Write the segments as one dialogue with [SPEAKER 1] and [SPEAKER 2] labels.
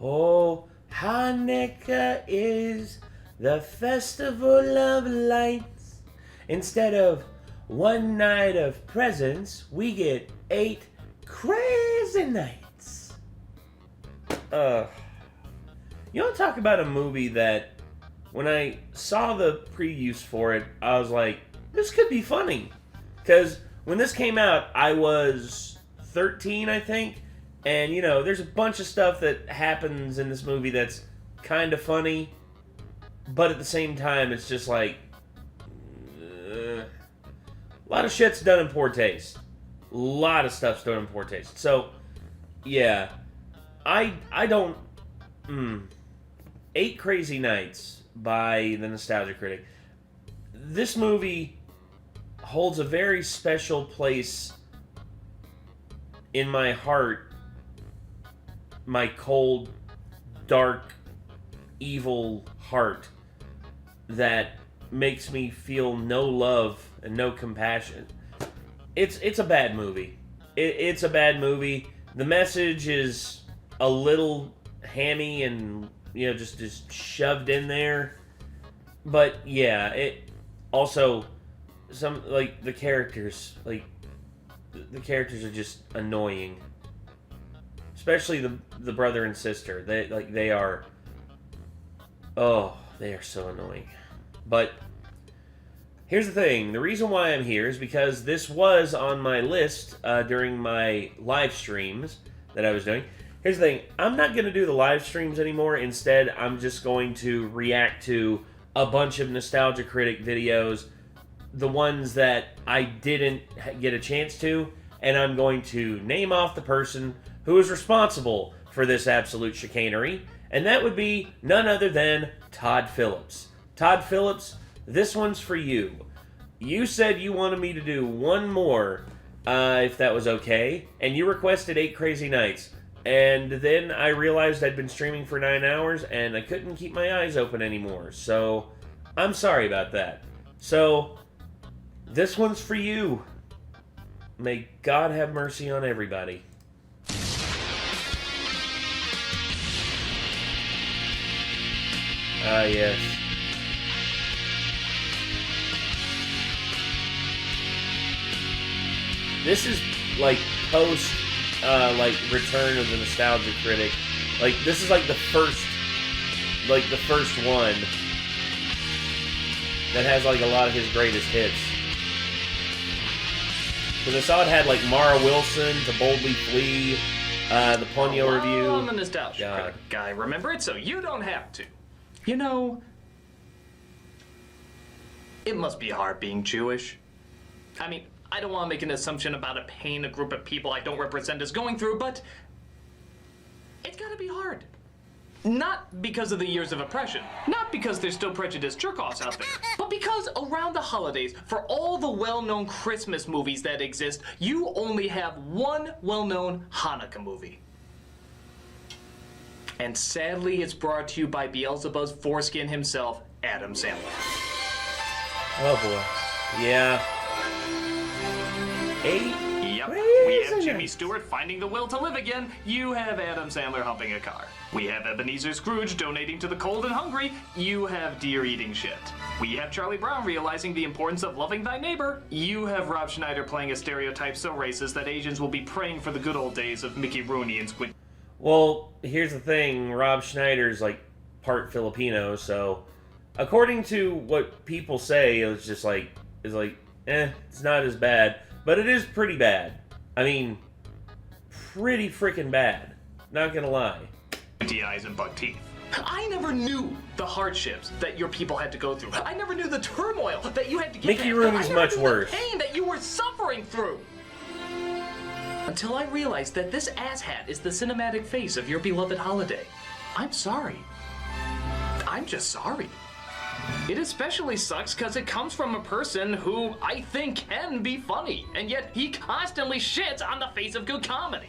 [SPEAKER 1] Oh, Hanukkah is the festival of lights. Instead of one night of presents, we get 8 crazy nights. You want to talk about a movie that, when I saw the previews for it, I was like, this could be funny. Because when this came out, I was 13, I think. And, you know, there's a bunch of stuff that happens in this movie that's kind of funny. But at the same time, it's just like... a lot of shit's done in poor taste. A lot of stuff's done in poor taste. So, yeah. I don't... 8 Crazy Nights by the Nostalgia Critic. This movie holds a very special place in my heart. My cold, dark, evil heart that makes me feel no love and no compassion. It's a bad movie. It's a bad movie. The message is a little hammy and, you know, just shoved in there. But yeah, it also, some, like, the characters, like, the characters are just annoying. Especially the brother and sister. They are so annoying. But here's the thing. The reason why I'm here is because this was on my list during my live streams that I was doing. Here's the thing. I'm not going to do the live streams anymore. Instead, I'm just going to react to a bunch of Nostalgia Critic videos, the ones that I didn't get a chance to, and I'm going to name off the person who is responsible for this absolute chicanery, and that would be none other than Todd Phillips. Todd Phillips, this one's for you. You said you wanted me to do one more, if that was okay, and you requested 8 Crazy Nights. And then I realized I'd been streaming for 9 hours, and I couldn't keep my eyes open anymore. So, I'm sorry about that. So, this one's for you. May God have mercy on everybody. Ah, yes. This is, like, post... Return of the Nostalgia Critic. Like, this is like the first one that has like a lot of his greatest hits. Because I saw it had like Mara Wilson, To Boldly Flee, the Ponyo review.
[SPEAKER 2] I'm a Nostalgia Critic guy, remember it? So you don't have to. You know, it must be hard being Jewish. I mean, I don't want to make an assumption about a pain a group of people I don't represent is going through, but it's gotta be hard. Not because of the years of oppression, not because there's still prejudiced jerk-offs out there, but because around the holidays, for all the well-known Christmas movies that exist, you only have one well-known Hanukkah movie. And sadly, it's brought to you by Beelzebub's foreskin himself, Adam Sandler.
[SPEAKER 1] Oh boy. Yeah. 8?
[SPEAKER 2] Yep. We have Jimmy Stewart finding the will to live again. You have Adam Sandler humping a car. We have Ebenezer Scrooge donating to the cold and hungry. You have Deer eating shit. We have Charlie Brown realizing the importance of loving thy neighbor. You have Rob Schneider playing a stereotype so racist that Asians will be praying for the good old days of Mickey Rooney and Squid.
[SPEAKER 1] Well, here's the thing. Rob Schneider's like part Filipino, so according to what people say, it's just like, it's not as bad. But it is pretty bad. I mean, pretty freaking bad. Not gonna lie.
[SPEAKER 2] Eyes and buck teeth. I never knew the hardships that your people had to go through. I never knew the turmoil that you had to get
[SPEAKER 1] Mickey Rooney's much worse.
[SPEAKER 2] The pain that you were suffering through. Until I realized that this asshat is the cinematic face of your beloved holiday. I'm sorry. I'm just sorry. It especially sucks because it comes from a person who I think can be funny, and yet he constantly shits on the face of good comedy.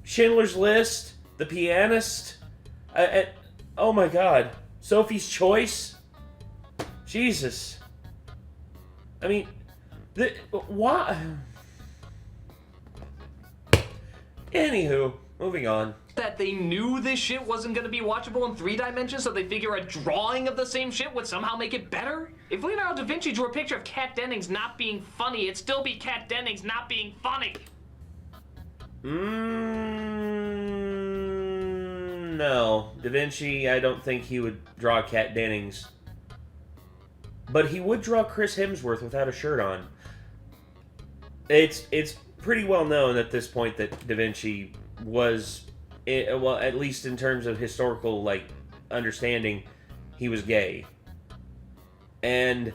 [SPEAKER 1] Schindler's List, The Pianist. Oh my God, Sophie's Choice. Jesus. I mean, why? Anywho, moving on.
[SPEAKER 2] That they knew this shit wasn't going to be watchable in 3 dimensions, so they figure a drawing of the same shit would somehow make it better? If Leonardo da Vinci drew a picture of Kat Dennings not being funny, it'd still be Kat Dennings not being funny.
[SPEAKER 1] No. Da Vinci, I don't think he would draw Kat Dennings. But he would draw Chris Hemsworth without a shirt on. It's pretty well known at this point that Da Vinci was, well, at least in terms of historical, like, understanding, he was gay. And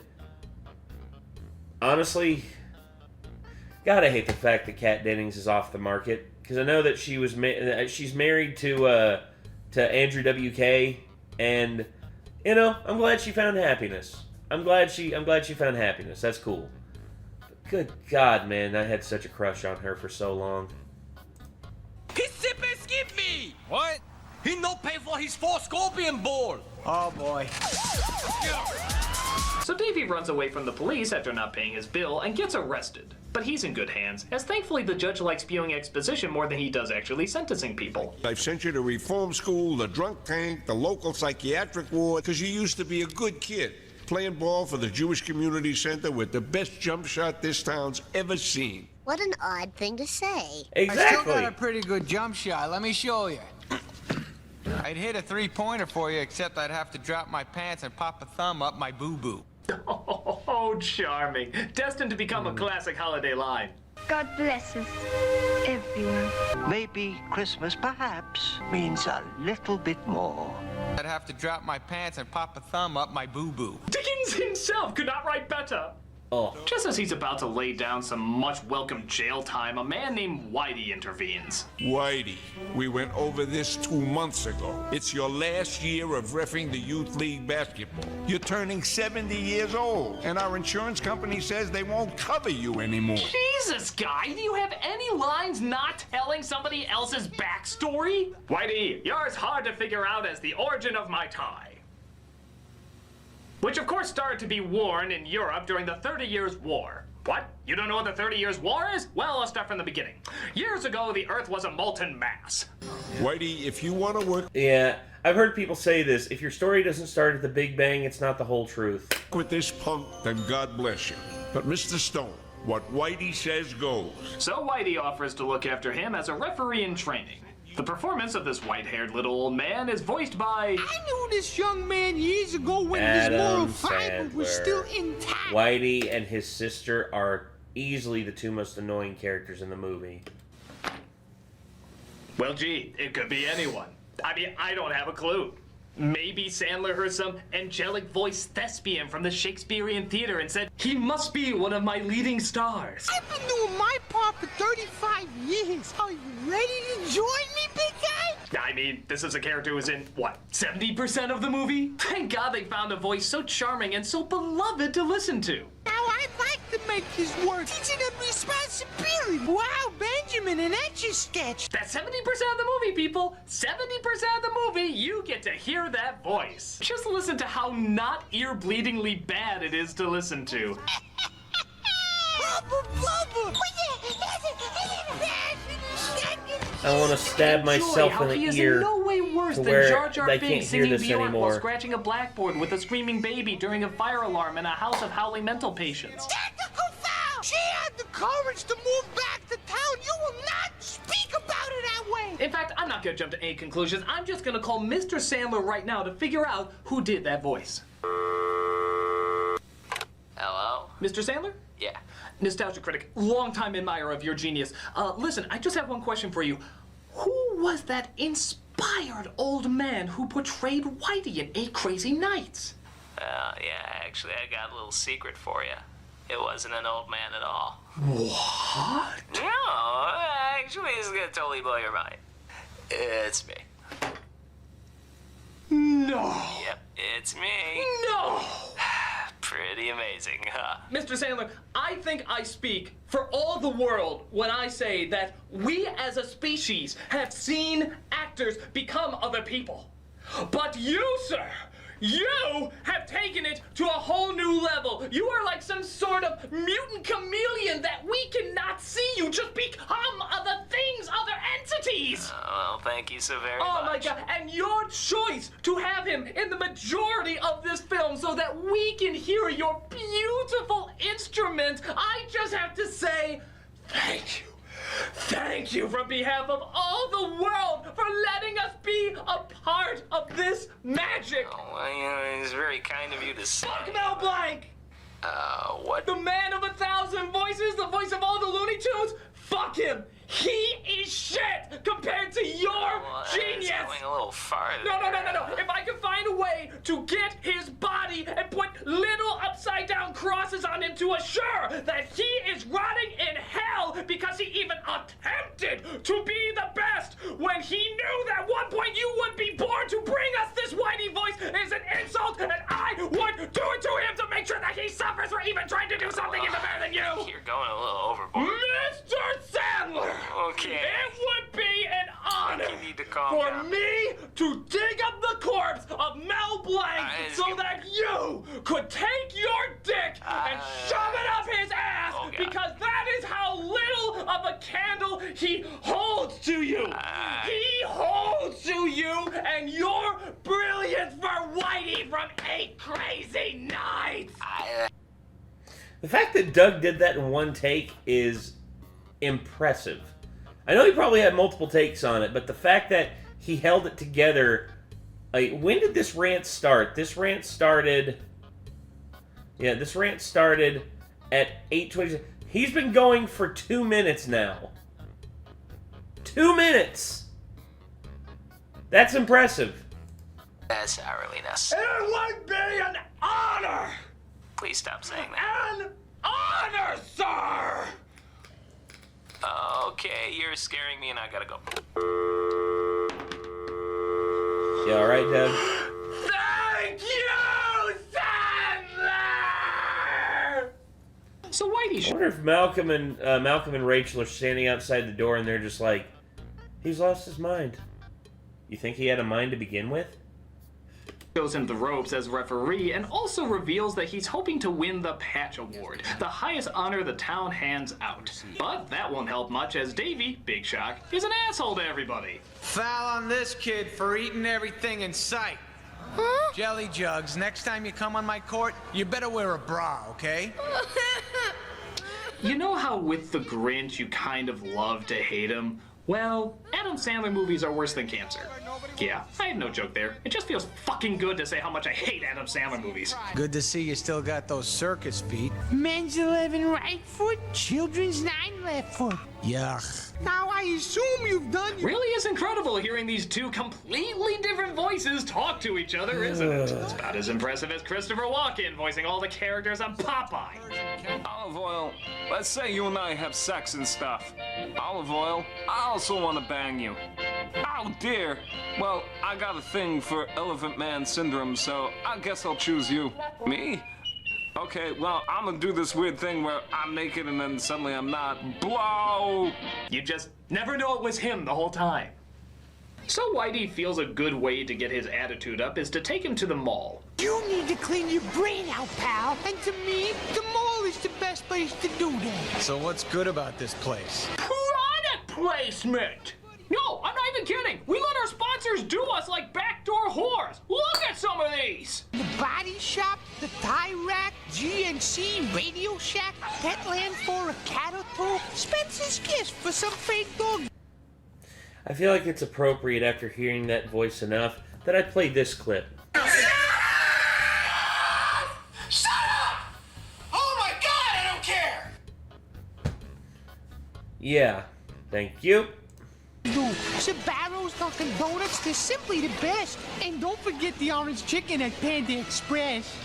[SPEAKER 1] honestly, God, I hate the fact that Kat Dennings is off the market, because I know that she was she's married to Andrew WK, and you know, I'm glad she found happiness. I'm glad she found happiness. That's cool. But good God, man, I had such a crush on her for so long.
[SPEAKER 3] He sip and skip me!
[SPEAKER 4] What?
[SPEAKER 3] He no pay for his 4 scorpion ball!
[SPEAKER 5] Oh boy.
[SPEAKER 2] So Davey runs away from the police after not paying his bill and gets arrested. But he's in good hands, as thankfully the judge likes spewing exposition more than he does actually sentencing people.
[SPEAKER 6] I've sent you to reform school, the drunk tank, the local psychiatric ward, because you used to be a good kid. Playing ball for the Jewish Community Center with the best jump shot this town's ever seen.
[SPEAKER 7] What an odd thing to say.
[SPEAKER 1] Exactly.
[SPEAKER 5] I still got a pretty good jump shot. Let me show you. I'd hit a 3-pointer for you, except I'd have to drop my pants and pop a thumb up my boo-boo.
[SPEAKER 2] Oh, charming. Destined to become a classic holiday line.
[SPEAKER 7] God bless us, everyone.
[SPEAKER 8] Maybe Christmas, perhaps, means a little bit more.
[SPEAKER 5] I'd have to drop my pants and pop a thumb up my boo-boo.
[SPEAKER 2] Dickens himself could not write better.
[SPEAKER 1] Oh.
[SPEAKER 2] Just as he's about to lay down some much-welcome jail time, a man named Whitey intervenes.
[SPEAKER 6] Whitey, we went over this 2 months ago. It's your last year of reffing the Youth League basketball. You're turning 70 years old, and our insurance company says they won't cover you anymore.
[SPEAKER 2] Jesus, guy, do you have any lines not telling somebody else's backstory? Whitey, you're as hard to figure out as the origin of my tie. Which of course started to be worn in Europe during the 30 Years' War. What? You don't know what the 30 Years' War is? Well, I'll start from the beginning. Years ago, the Earth was a molten mass.
[SPEAKER 6] Whitey, if you want to work
[SPEAKER 1] Yeah, I've heard people say this. If your story doesn't start at the Big Bang, it's not the whole truth.
[SPEAKER 6] with this punk, then God bless you. But Mr. Stone, what Whitey says goes.
[SPEAKER 2] So Whitey offers to look after him as a referee in training. The performance of this white-haired little old man is voiced by...
[SPEAKER 5] I knew this young man years ago when his moral fiber was still intact.
[SPEAKER 1] Whitey and his sister are easily the 2 most annoying characters in the movie.
[SPEAKER 2] Well, gee, it could be anyone. I mean, I don't have a clue. Maybe Sandler heard some angelic voiced thespian from the Shakespearean theater and said, he must be one of my leading stars.
[SPEAKER 5] I've been doing my part for 35 years. Are you ready to join me, big guy?
[SPEAKER 2] I mean, this is a character who's in, what, 70% of the movie? Thank God they found a voice so charming and so beloved to listen to.
[SPEAKER 5] Now I'd like to make this work. Teaching them responsibility. Wow, Benjamin, an Etch-a-Sketch.
[SPEAKER 2] That's 70% of the movie, people. 70% of the movie, you get to hear that voice. Just listen to how not ear-bleedingly bad it is to listen to.
[SPEAKER 1] I want to stab myself in the ear
[SPEAKER 2] no way worse
[SPEAKER 1] to
[SPEAKER 2] than
[SPEAKER 1] where
[SPEAKER 2] Jar Jar
[SPEAKER 1] I
[SPEAKER 2] Binks
[SPEAKER 1] can't hear
[SPEAKER 2] singing
[SPEAKER 1] this
[SPEAKER 2] Bjork while
[SPEAKER 1] anymore.
[SPEAKER 2] scratching a blackboard with a screaming baby during a fire alarm in a house of howling mental patients.
[SPEAKER 5] Technical foul! She had the courage to move back to town. You will not speak about it that way.
[SPEAKER 2] In fact, I'm not going to jump to any conclusions. I'm just going to call Mr. Sandler right now to figure out who did that voice.
[SPEAKER 9] Hello?
[SPEAKER 2] Mr. Sandler?
[SPEAKER 9] Yeah.
[SPEAKER 2] Nostalgia critic, longtime admirer of your genius. Listen, I just have one question for you. Who was that inspired old man who portrayed Whitey in 8 Crazy Nights?
[SPEAKER 9] Yeah, actually, I got a little secret for you. It wasn't an old man at all.
[SPEAKER 2] What?
[SPEAKER 9] No, actually, this is gonna totally blow your mind. It's me.
[SPEAKER 2] No.
[SPEAKER 9] Yep, it's me.
[SPEAKER 2] No.
[SPEAKER 9] pretty amazing, huh?
[SPEAKER 2] Mr. Sandler, I think I speak for all the world when I say that we as a species have seen actors become other people. But you, sir, you have taken it to a whole new level. You are like some sort of mutant chameleon that we cannot see. You just become other things, other entities.
[SPEAKER 9] Well, thank you so very
[SPEAKER 2] Oh
[SPEAKER 9] much.
[SPEAKER 2] my God, and your choice to have him in the majority of this film so that we can hear your beautiful instrument, I just have to say thank you. Thank you from behalf of all the world for letting us be a part of this magic.
[SPEAKER 9] Oh, well, you know, it's very kind of you to say.
[SPEAKER 2] Fuck Mel Blanc!
[SPEAKER 9] What?
[SPEAKER 2] The man of 1,000 voices, the voice of all the Looney Tunes? Fuck him! He is shit compared to your genius!
[SPEAKER 9] It's going a little farther.
[SPEAKER 2] No. If I can find a way to get his body and put little upside down crosses on him to assure that he is rotting in hell because he even attempted to be the best when he knew that at one point you would be born to bring us this whitey voice is an insult, and I would do it to him to make sure that he suffers for even trying to do something even better than you!
[SPEAKER 9] You're going a little overboard.
[SPEAKER 2] Mr. Sandler!
[SPEAKER 9] Okay.
[SPEAKER 2] It would be an honor
[SPEAKER 9] You need to calm
[SPEAKER 2] for
[SPEAKER 9] down.
[SPEAKER 2] me to dig up the corpse of Mel Blanc so that you could take your dick and shove it up his ass because that is how little of a candle he holds to you. He holds to you and your brilliance for Whitey from 8 Crazy Nights.
[SPEAKER 1] The fact that Doug did that in one take is impressive. I know he probably had multiple takes on it, but the fact that he held it together... Like, when did this rant start? This rant started... Yeah, this rant started at 8:20. He's been going for 2 minutes now. 2 minutes! That's impressive.
[SPEAKER 9] That's not really necessary.
[SPEAKER 2] It would be an honor!
[SPEAKER 9] Please stop saying that.
[SPEAKER 2] An honor, sir!
[SPEAKER 9] Okay, you're scaring me and I gotta go.
[SPEAKER 1] You alright, Doug?
[SPEAKER 2] Thank you, Sandler! So Whitey...
[SPEAKER 1] I wonder if Malcolm and Rachel are standing outside the door and they're just like, he's lost his mind. You think he had a mind to begin with?
[SPEAKER 2] Shows him the ropes as referee and also reveals that he's hoping to win the Patch Award, the highest honor the town hands out. But that won't help much as Davey, big shock, is an asshole to everybody.
[SPEAKER 5] Foul on this kid for eating everything in sight. Huh? Jelly Jugs, next time you come on my court, you better wear a bra, okay?
[SPEAKER 2] You know how with the Grinch you kind of love to hate him? Well, Adam Sandler movies are worse than cancer. Yeah, I had no joke there. It just feels fucking good to say how much I hate Adam Sandler movies.
[SPEAKER 5] Good to see you still got those circus feet.
[SPEAKER 3] Men's 11 right foot, children's 9 left foot.
[SPEAKER 5] Yuck.
[SPEAKER 3] Now I assume you've done your...
[SPEAKER 2] Really is incredible hearing these two completely different voices talk to each other, isn't it? It's about as impressive as Christopher Walken voicing all the characters on Popeye.
[SPEAKER 10] Olive Oil, let's say you and I have sex and stuff. Olive Oil, I also want to bang you. Oh dear. Well, I got a thing for Elephant Man Syndrome, so I guess I'll choose you. Me? Okay, well, I'm gonna do this weird thing where I'm naked and then suddenly I'm not. Blow!
[SPEAKER 2] You just never know it was him the whole time. So Whitey feels a good way to get his attitude up is to take him to the mall.
[SPEAKER 3] You need to clean your brain out, pal. And to me, the mall is the best place to do that.
[SPEAKER 5] So what's good about this place?
[SPEAKER 2] Product placement! No, I'm not even kidding. We let our sponsors do us like backdoor whores. Look at some of these.
[SPEAKER 3] The Body Shop, the Thigh Rack, GNC, Radio Shack, Petland for a cat or two, Spencer's Kiss for some fake dog.
[SPEAKER 1] I feel like it's appropriate after hearing that voice enough that I play this clip.
[SPEAKER 3] Shut up! Oh my God, I don't care!
[SPEAKER 1] Yeah, thank you.
[SPEAKER 3] Sbarro's Dunkin' Donuts, they're simply the best. And don't forget the orange chicken at Panda Express.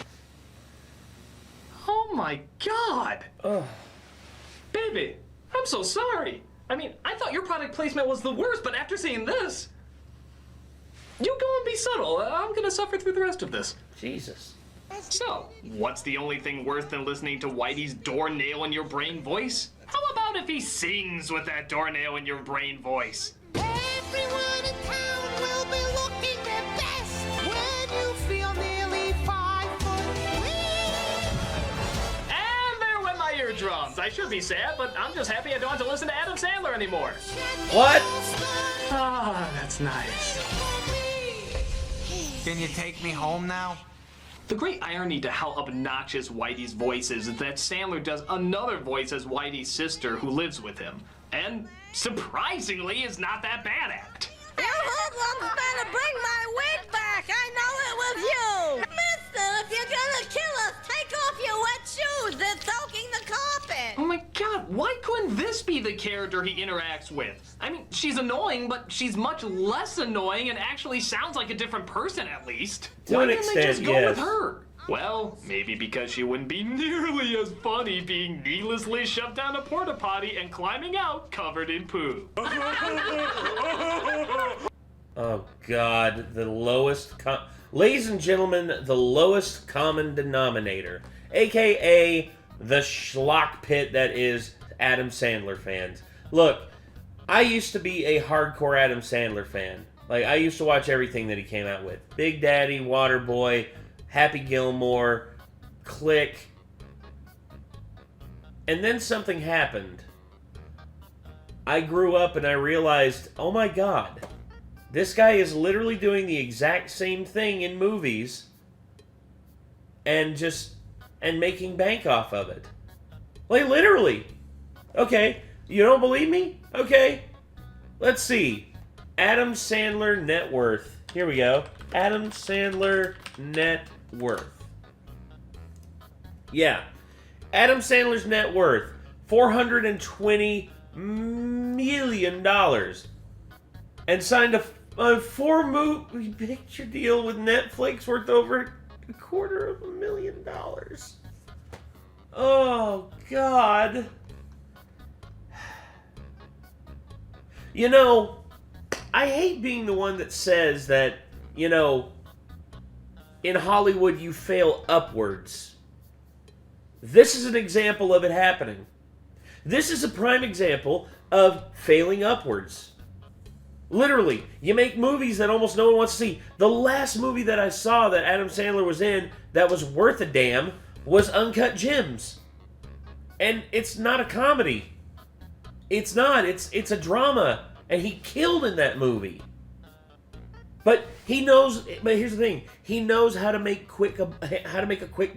[SPEAKER 2] Oh my God!
[SPEAKER 1] Oh.
[SPEAKER 2] Baby, I'm so sorry. I mean, I thought your product placement was the worst, but after seeing this... You go and be subtle. I'm gonna suffer through the rest of this.
[SPEAKER 1] Jesus.
[SPEAKER 2] So, what's the only thing worse than listening to Whitey's doornail in your brain voice? How about if he sings with that doornail in your brain voice?
[SPEAKER 3] Everyone in town will be looking their best when you feel nearly 5'3".
[SPEAKER 2] And there went my eardrums. I should be sad, but I'm just happy I don't have to listen to Adam Sandler anymore.
[SPEAKER 1] What?
[SPEAKER 2] Ah, that's nice.
[SPEAKER 5] Can you take me home now?
[SPEAKER 2] The great irony to how obnoxious Whitey's voice is that Sandler does another voice as Whitey's sister who lives with him. And surprisingly is not that bad at it.
[SPEAKER 11] You hoodlums better bring my wig back. I know it was you. Mister, if you're gonna kill us, take off your wet shoes. They're soaking the carpet.
[SPEAKER 2] Oh my god, why couldn't this be the character he interacts with? I mean, she's annoying, but she's much less annoying and actually sounds like a different person at least. Why didn't they just go with her? Well, maybe because she wouldn't be nearly as funny being needlessly shoved down a porta potty and climbing out covered in poo.
[SPEAKER 1] Oh God, the lowest ladies and gentlemen, the lowest common denominator, aka the schlock pit that is Adam Sandler fans. Look, I used to be a hardcore Adam Sandler fan. Like, I used to watch everything that he came out with. Big Daddy, Waterboy, Happy Gilmore, Click. And then something happened. I grew up and I realized, oh my God, this guy is literally doing the exact same thing in movies and making bank off of it. Like, literally. Okay, you don't believe me? Okay. Let's see. Adam Sandler net worth. Here we go. Adam Sandler net worth. Yeah. Adam Sandler's net worth, $420 million. And signed a 4-movie picture deal with Netflix worth over $250,000. Oh, God. You know, I hate being the one that says that, you know, in Hollywood you fail upwards. This is an example of it happening. This is a prime example of failing upwards. Literally, you make movies that almost no one wants to see. The last movie that I saw that Adam Sandler was in that was worth a damn was Uncut Gems. And it's not a comedy. It's not. It's a drama. And he killed in that movie. But he knows. But here's the thing: he knows how to make a quick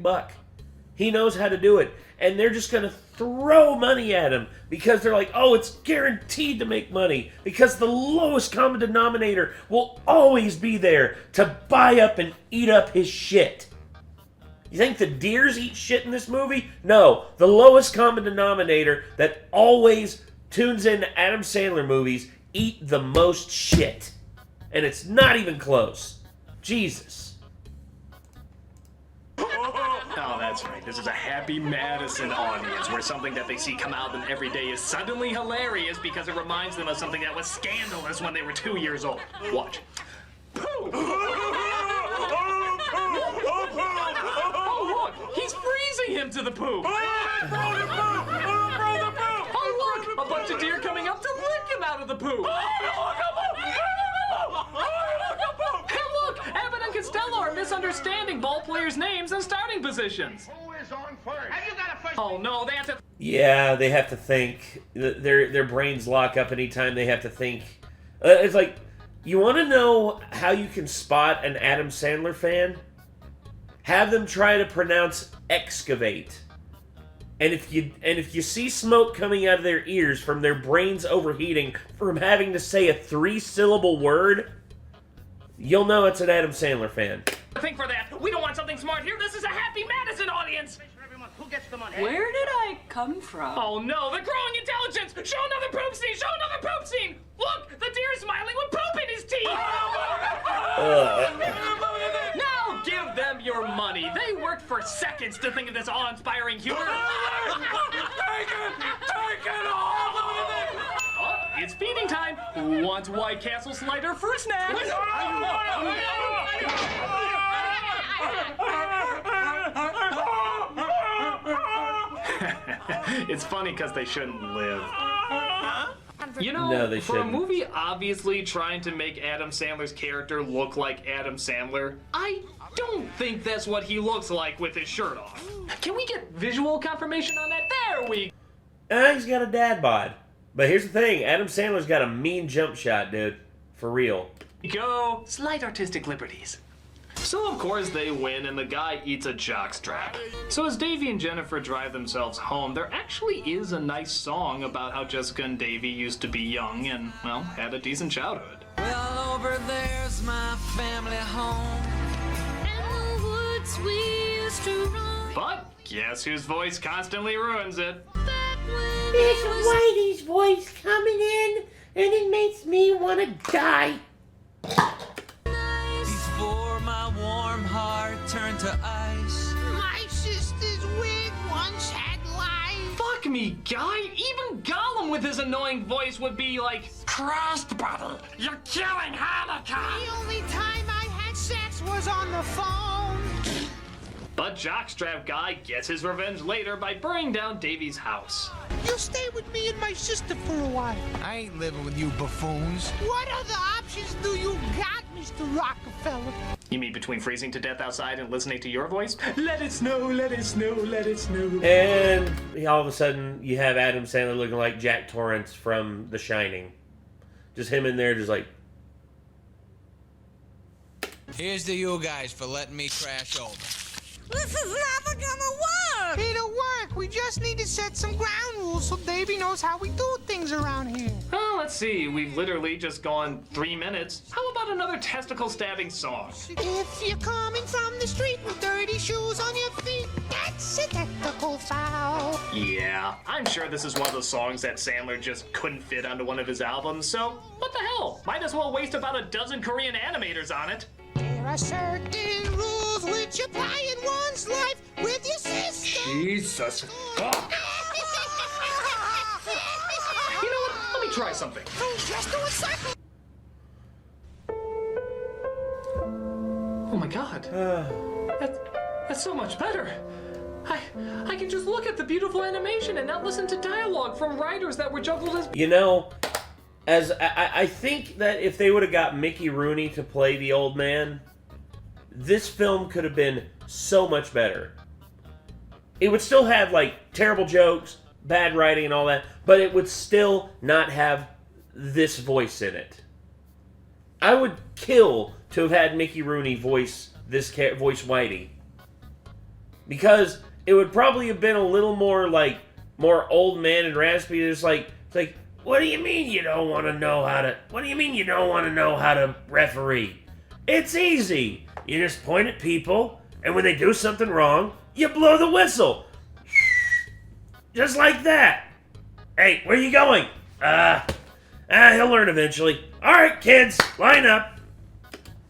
[SPEAKER 1] buck. He knows how to do it, and they're just gonna throw money at him because they're like, "Oh, it's guaranteed to make money." Because the lowest common denominator will always be there to buy up and eat up his shit. You think the deers eat shit in this movie? No, the lowest common denominator that always tunes in to Adam Sandler movies eat the most shit. And it's not even close. Jesus.
[SPEAKER 2] Oh, that's right. This is a Happy Madison audience where something that they see come out of them every day is suddenly hilarious because it reminds them of something that was scandalous when they were 2 years old. Watch. Pooh! Oh, look! He's freezing him to the poop! Oh, look! A bunch of deer coming up to lick him out of the poop! Hey, look! Abbott and Costello are misunderstanding ball players' names and starting positions.
[SPEAKER 12] Who is on first? Have you got a first?
[SPEAKER 2] Oh no, they have to.
[SPEAKER 1] Yeah, they have to think. Their brains lock up anytime they have to think. It's like, you want to know how you can spot an Adam Sandler fan? Have them try to pronounce excavate. And if you see smoke coming out of their ears from their brains overheating from having to say a 3-syllable word, you'll know it's an Adam Sandler fan.
[SPEAKER 2] Think for that. We don't want something smart here. This is a Happy Madison audience.
[SPEAKER 12] Who gets the money?
[SPEAKER 13] Where did I come from?
[SPEAKER 2] Oh no, the growing intelligence! Show another poop scene! Show another poop scene! Look, the deer is smiling with poop in his teeth! Now give them your money. They worked for seconds to think of this awe-inspiring humor. Take it all! Oh, it's feeding time. Who wants White Castle Slider for a snack? It's funny because they shouldn't live. You know,
[SPEAKER 1] No, they
[SPEAKER 2] for a
[SPEAKER 1] shouldn't.
[SPEAKER 2] movie obviously trying to make Adam Sandler's character look like Adam Sandler, I don't think that's what he looks like with his shirt off. Can we get visual confirmation on that? There we
[SPEAKER 1] He's got a dad bod. But here's the thing, Adam Sandler's got a mean jump shot, dude. For real.
[SPEAKER 2] go. Slight artistic liberties. So of course they win and the guy eats a jockstrap. So as Davy and Jennifer drive themselves home, there actually is a nice song about how Jessica and Davy used to be young and, well, had a decent childhood.
[SPEAKER 14] Well, over there's my family home. And the woods we used to roam.
[SPEAKER 2] But guess whose voice constantly ruins it?
[SPEAKER 11] It's Whitey's voice coming in, and it makes me want to die.
[SPEAKER 14] Before my warm heart turned to ice.
[SPEAKER 3] My sister's wig once had life.
[SPEAKER 2] Fuck me, guy. Even Gollum with his annoying voice would be like,
[SPEAKER 3] Crust buddy, you're killing Hanukkah. The only time I had sex was on the phone.
[SPEAKER 2] but Jockstrap Guy gets his revenge later by burning down Davy's house.
[SPEAKER 3] You stay with me and my sister for a while.
[SPEAKER 5] I ain't living with you buffoons.
[SPEAKER 3] What other options do you got, Mr. Rockefeller?
[SPEAKER 2] You mean between freezing to death outside and listening to your voice? Let it snow, let it snow, let it snow.
[SPEAKER 1] And all of a sudden, you have Adam Sandler looking like Jack Torrance from The Shining. Just him in there, just like...
[SPEAKER 5] Here's to you guys for letting me crash over.
[SPEAKER 3] This is never gonna work! It'll work. We just need to set some ground rules so Davy knows how we do things around here.
[SPEAKER 2] Oh, let's see. We've literally just gone 3 minutes. How about another testicle stabbing song?
[SPEAKER 3] If you're coming from the street with dirty shoes on your feet, that's a technical foul.
[SPEAKER 2] Yeah, I'm sure this is one of those songs that Sandler just couldn't fit onto one of his albums, so what the hell? Might as well waste about a dozen Korean animators on it.
[SPEAKER 3] There are certain rules which apply in one's life with your sister.
[SPEAKER 2] Jesus fuck. You know what? Let me try something.
[SPEAKER 3] Just do a cycle.
[SPEAKER 2] Oh my god. That's so much better. I can just look at the beautiful animation and not listen to dialogue from writers that were juggled as...
[SPEAKER 1] You know, as I think that if they would have got Mickey Rooney to play the old man, this film could have been so much better. It would still have, like, terrible jokes, bad writing and all that, but it would still not have this voice in it. I would kill to have had Mickey Rooney voice Whitey. Because it would probably have been a little more, like, more old man and raspy. It's like, what do you mean you don't want to know how to... What do you mean you don't want to know how to referee? It's easy. You just point at people, and when they do something wrong, you blow the whistle. Just like that. Hey, where are you going? He'll learn eventually. All right, kids, line up.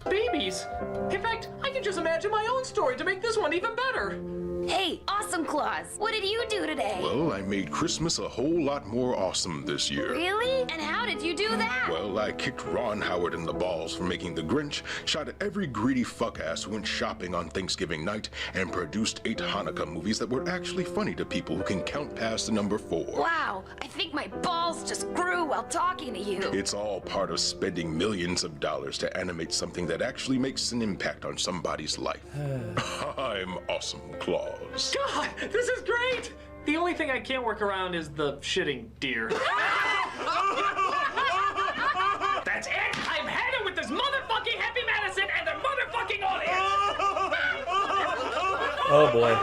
[SPEAKER 2] Babies. In fact, I can just imagine my own story to make this one even better.
[SPEAKER 15] Hey, Awesome Claus, what did you do today?
[SPEAKER 16] Well, I made Christmas a whole lot more awesome this year.
[SPEAKER 15] Really? And how did you do that?
[SPEAKER 16] Well, I kicked Ron Howard in the balls for making The Grinch, shot at every greedy fuck-ass who went shopping on Thanksgiving night, and produced 8 Hanukkah movies that were actually funny to people who can count past the number 4.
[SPEAKER 15] Wow, I think my balls just grew while talking to you.
[SPEAKER 16] It's all part of spending millions of dollars to animate something that actually makes an impact on somebody's life. I'm Awesome Claus.
[SPEAKER 2] God, this is great! The only thing I can't work around is the shitting deer. That's it! I'm headed with this motherfucking Happy Madison and the motherfucking audience!
[SPEAKER 1] Oh boy.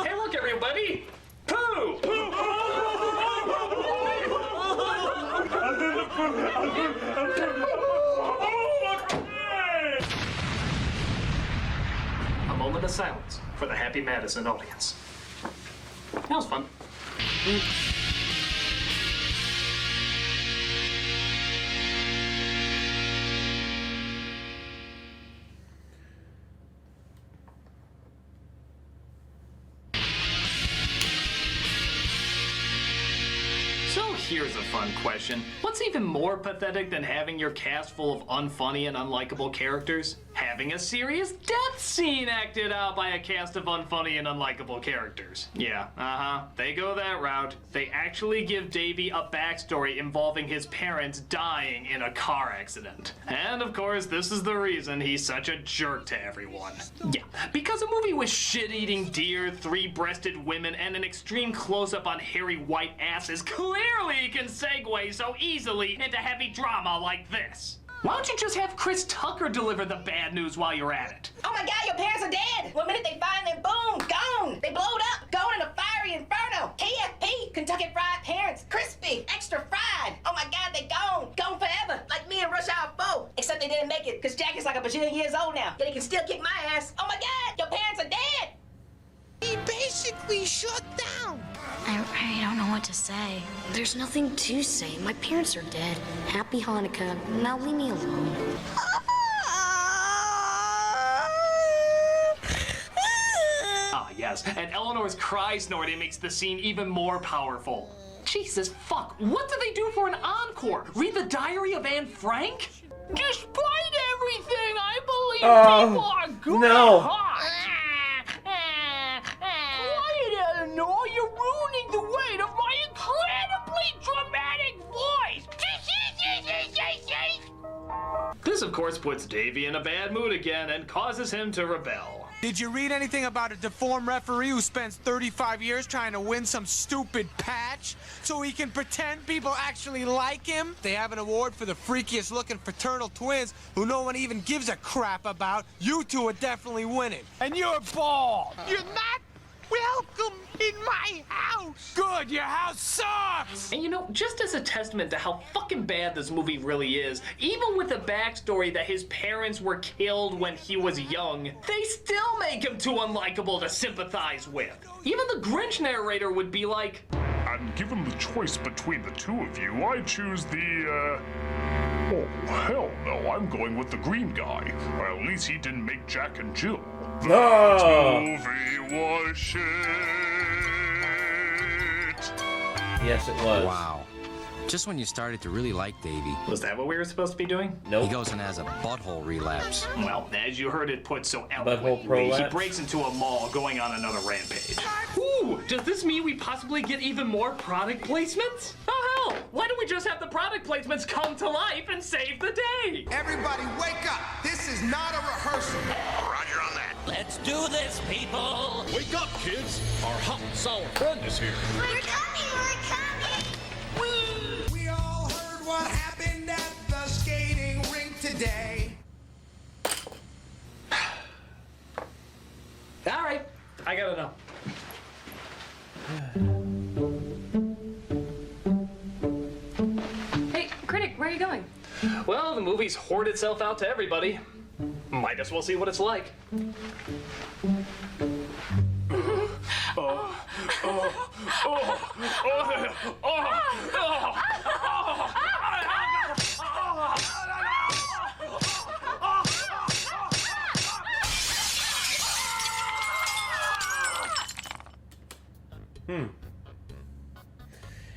[SPEAKER 2] Hey, look, everybody! Pooh! A moment of silence for the Happy Madison audience. That was fun. So here's a fun question. What's even more pathetic than having your cast full of unfunny and unlikable characters? Having having a serious death scene acted out by a cast of unfunny and unlikable characters. Yeah, they go that route. They actually give Davey a backstory involving his parents dying in a car accident. And of course, this is the reason he's such a jerk to everyone. Yeah, because a movie with shit-eating deer, three-breasted women, and an extreme close-up on hairy white asses clearly can segue so easily into heavy drama like this. Why don't you just have Chris Tucker deliver the bad news while you're at it?
[SPEAKER 17] Oh my God, your parents are dead! One minute they find them, boom, gone! They blowed up, going in a fiery inferno! KFP, Kentucky Fried Parents, crispy, extra fried! Oh my God, they gone! Gone forever, like me and Rush Hour 4! Except they didn't make it, because Jack is like a bajillion years old now, yet he can still kick my ass! Oh my God, your parents are dead!
[SPEAKER 3] He basically shut down.
[SPEAKER 15] I don't know what to say. There's nothing to say. My parents are dead. Happy Hanukkah. Now leave me alone.
[SPEAKER 2] Ah, yes, and Eleanor's cry snorting makes the scene even more powerful. Jesus fuck, what do they do for an encore? Read the diary of Anne Frank?
[SPEAKER 3] Despite everything, I believe people are good
[SPEAKER 1] no.
[SPEAKER 3] at heart. Quiet, Eleanor, you're ruining the weight of my incredibly dramatic voice.
[SPEAKER 2] This, of course, puts Davey in a bad mood again and causes him to rebel.
[SPEAKER 5] Did you read anything about a deformed referee who spends 35 years trying to win some stupid patch so he can pretend people actually like him? They have an award for the freakiest looking fraternal twins who no one even gives a crap about. You two are definitely winning. And you're bald.
[SPEAKER 3] You're not welcome in my house.
[SPEAKER 5] Good, your house sucks.
[SPEAKER 2] And you know, just as a testament to how fucking bad this movie really is, even with the backstory that his parents were killed when he was young, they still make him too unlikable to sympathize with. Even the Grinch narrator would be like,
[SPEAKER 18] and given the choice between the two of you, I choose the, oh, hell no, I'm going with the green guy. Well, at least he didn't make Jack and Jill.
[SPEAKER 1] No.
[SPEAKER 18] Movie was shit.
[SPEAKER 1] Yes, it was.
[SPEAKER 19] Wow. Just when you started to really like Davey.
[SPEAKER 2] Was that what we were supposed to be doing?
[SPEAKER 1] Nope.
[SPEAKER 19] He goes and has a butthole relapse.
[SPEAKER 2] Well, as you heard it put so
[SPEAKER 1] Butthole
[SPEAKER 2] eloquently,
[SPEAKER 1] prolapse?
[SPEAKER 2] he breaks into a mall going on another rampage. Ooh, does this mean we possibly get even more product placements? Oh hell, why don't we just have the product placements come to life and save the day?
[SPEAKER 20] Everybody wake up! This is not a rehearsal!
[SPEAKER 21] Roger on that.
[SPEAKER 22] Let's do this, people!
[SPEAKER 21] Wake up, kids! Our hot and sour friend is here.
[SPEAKER 11] We're coming, we're coming!
[SPEAKER 20] We all heard what happened at the skating rink today.
[SPEAKER 2] Alright, I gotta know.
[SPEAKER 13] Hey, Critic, where are you going?
[SPEAKER 2] Well, the movie's hoard itself out to everybody. Might as well see what it's like.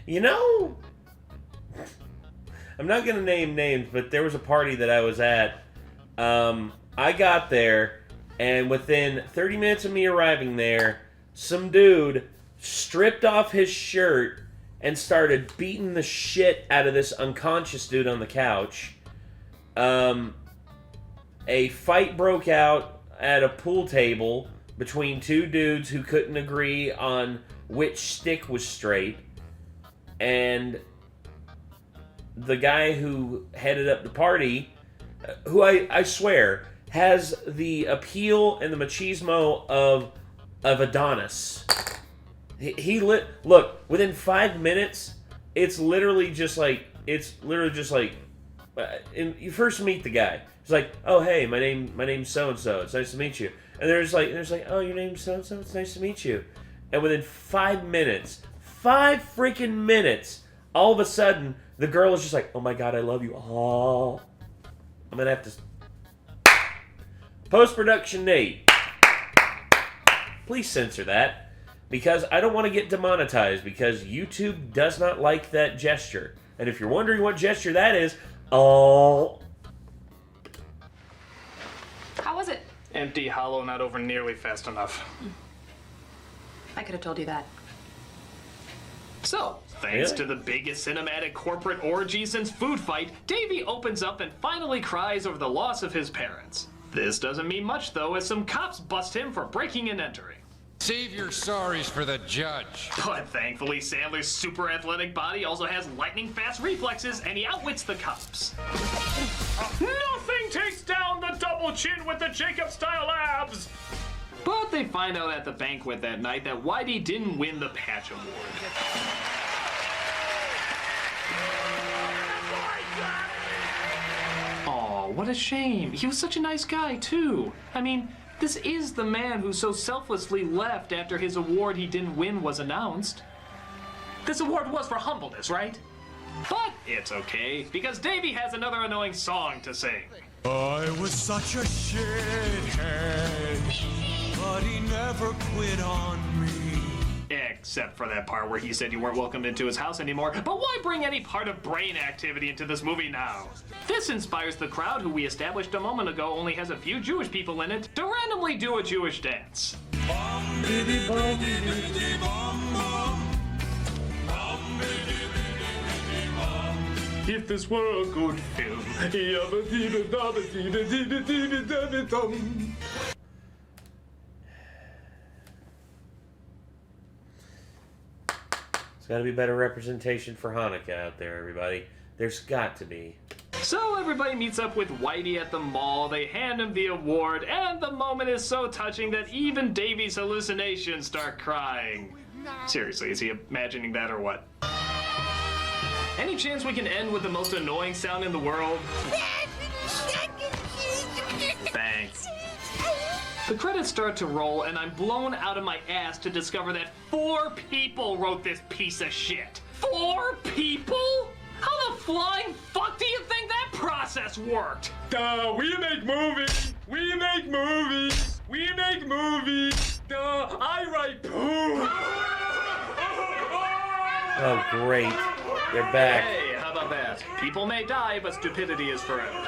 [SPEAKER 1] You know, I'm not going to name names, but there was a party that I was at. I got there, and within 30 minutes of me arriving there, some dude stripped off his shirt and started beating the shit out of this unconscious dude on the couch. A fight broke out at a pool table between two dudes who couldn't agree on which stick was straight. And the guy who headed up the party, who I swear has the appeal and the machismo of Adonis. Look, within 5 minutes, it's literally just like you first meet the guy. It's like, oh hey, my name's so and so. It's nice to meet you. And there's like, oh, your name's so and so. It's nice to meet you. And within 5 minutes, 5 freaking minutes, all of a sudden the girl is just like, oh my god, I love you. Oh, I'm gonna have to post-production Nate. Please censor that, because I don't want to get demonetized, because YouTube does not like that gesture. And if you're wondering what gesture that is, oh.
[SPEAKER 13] How
[SPEAKER 2] Empty, hollow, not over nearly fast enough.
[SPEAKER 13] I could have told you that.
[SPEAKER 2] So, thanks to the biggest cinematic corporate orgy since Food Fight, Davey opens up and finally cries over the loss of his parents. This doesn't mean much, though, as some cops bust him for breaking and entering.
[SPEAKER 4] Save your sorries for the judge.
[SPEAKER 2] But thankfully, Sandler's super athletic body also has lightning-fast reflexes, and he outwits the cops. Nothing takes down the double chin with the Jacob-style abs! But they find out at the banquet that night that Whitey didn't win the Patch Award. Aw, what a shame. He was such a nice guy, too. I mean, this is the man who so selflessly left after his award he didn't win was announced. This award was for humbleness, right? But it's okay, because Davey has another annoying song to sing.
[SPEAKER 20] I was such a shithead, but he never quit on me.
[SPEAKER 2] Except for that part where he said you weren't welcome into his house anymore. But why bring any part of brain activity into this movie now? This inspires the crowd, who we established a moment ago only has a few Jewish people in it, to randomly do a Jewish dance. If this were a good film.
[SPEAKER 1] There's got to be better representation for Hanukkah out there, everybody. There's got to be.
[SPEAKER 2] So everybody meets up with Whitey at the mall, they hand him the award, and the moment is so touching that even Davey's hallucinations start crying. Seriously, is he imagining that or what? Any chance we can end with the most annoying sound in the world? Thanks. The credits start to roll, and I'm blown out of my ass to discover that 4 people wrote this piece of shit. 4 people? How the flying fuck do you think that process worked?
[SPEAKER 7] Duh, we make movies! We make movies! We make movies! Duh, I write poo!
[SPEAKER 1] Oh, great. They're back.
[SPEAKER 2] Hey, how about that? People may die, but stupidity is forever.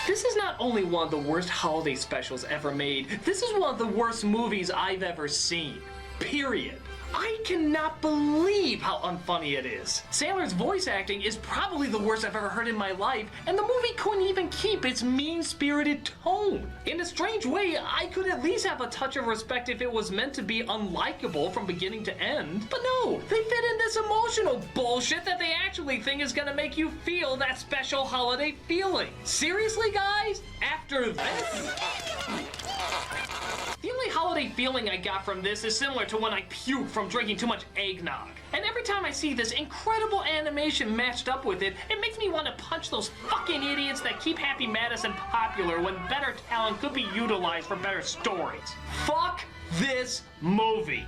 [SPEAKER 2] This is not only one of the worst holiday specials ever made, this is one of the worst movies I've ever seen. Period. I cannot believe how unfunny it is. Sandler's voice acting is probably the worst I've ever heard in my life, and the movie couldn't even keep its mean-spirited tone. In a strange way, I could at least have a touch of respect if it was meant to be unlikable from beginning to end. But no, they fit in this emotional bullshit that they actually think is gonna make you feel that special holiday feeling. Seriously, guys? After this? The only holiday feeling I got from this is similar to when I puke from drinking too much eggnog. And every time I see this incredible animation matched up with it, it makes me want to punch those fucking idiots that keep Happy Madison popular when better talent could be utilized for better stories. Fuck this movie.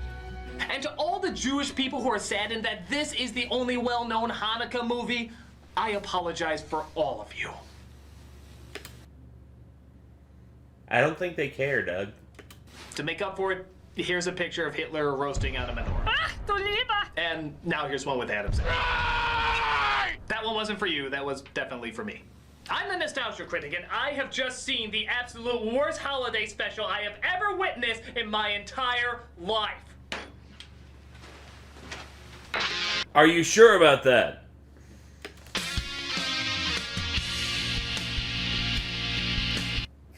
[SPEAKER 2] And to all the Jewish people who are saddened that this is the only well-known Hanukkah movie, I apologize for all of you.
[SPEAKER 1] I don't think they care, Doug.
[SPEAKER 2] To make up for it, here's a picture of Hitler roasting on a menorah. And now here's one with Adam Sandler. That one wasn't for you, that was definitely for me. I'm the Nostalgia Critic, and I have just seen the absolute worst holiday special I have ever witnessed in my entire life.
[SPEAKER 1] Are you sure about that?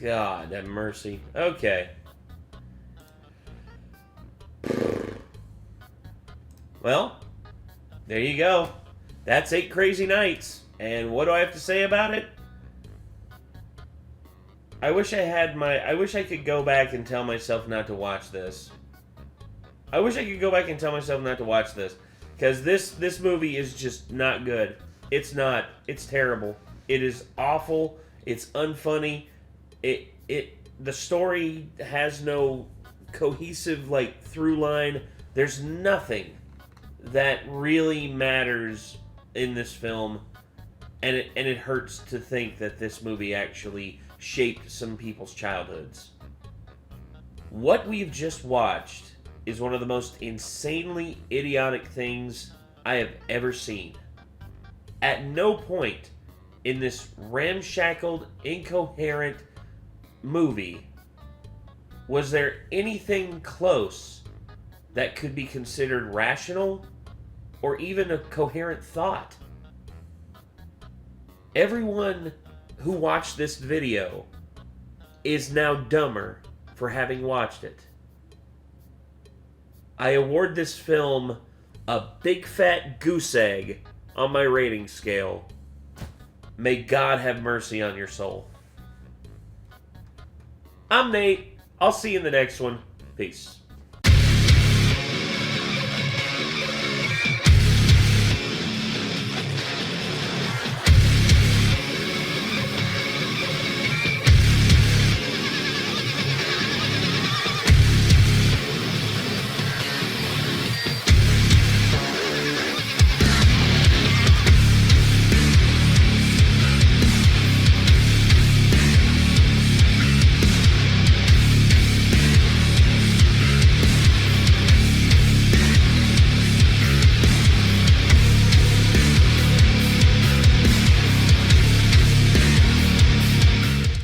[SPEAKER 1] God have mercy. Okay. Well, there you go. That's 8 crazy nights. And what do I have to say about it? I wish I could go back and tell myself not to watch this. I wish I could go back and tell myself not to watch this. Because this movie is just not good. It's not. It's terrible. It is awful. It's unfunny. The story has no cohesive, through line. There's nothing that really matters in this film, and it hurts to think that this movie actually shaped some people's childhoods. What we've just watched is one of the most insanely idiotic things I have ever seen. At no point in this ramshackled, incoherent movie was there anything close that could be considered rational or even a coherent thought? Everyone who watched this video is now dumber for having watched it. I award this film a big fat goose egg on my rating scale. May God have mercy on your soul. I'm Nate. I'll see you in the next one. Peace.